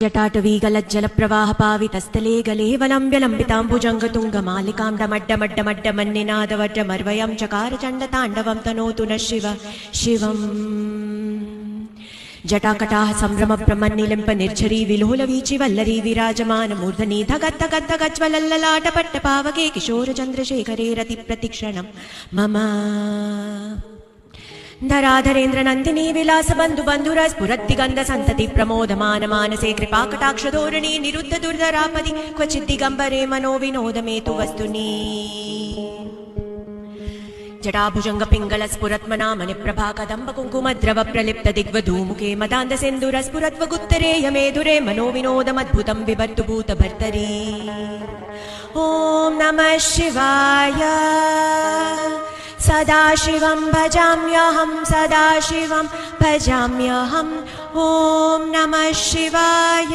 जटाटवीगलज्जलप्रवाहपावितस्थले गलेवलम्ब्यलम्बिताम्बुजङ्गतुङ्गमालिकां डमड्डमड्डमड्डमड्डमन्निनादवड्डमर्वयं चकारचण्डताण्डवं तनोतु न शिवम् जटाकटाह सम्भ्रमभ्रमन्निलिम्प निर्झरी विलोलवीचि वल्लरी विराजमानमूर्धनि धगद्धगद्धगज्ज्वलल्ललाटपट्टपावके किशोरचन्द्रशेखरे रतिप्रतिक्षणं मम धराधरेन्द्र नन्दिनी विलास बन्धु बन्धुरस्फुरद्दिगन्ध सन्तति प्रमोदमान मानसे कृपाकटाक्षधोरणी निरुद्ध दुर्धरापदि क्वचिद्दिगम्बरे मनो विनोदमेतु वस्तुनि जटाभुजंग पिंगल स्फुरत्मनामनि प्रभा कदम्ब कुङ्कुमद्रव प्रलिप्त दिग्वधूमुखे मदान्ध सिन्दूर स्फुरत्वगुत्तरे यमेधुरे मनो विनोदमद्भुतं बिभर्तु भूतभर्तरी ॐ नमः शिवाय सदाशिवं भजाम्यहं सदाशिवं भजाम्यहम् ॐ नमः शिवाय।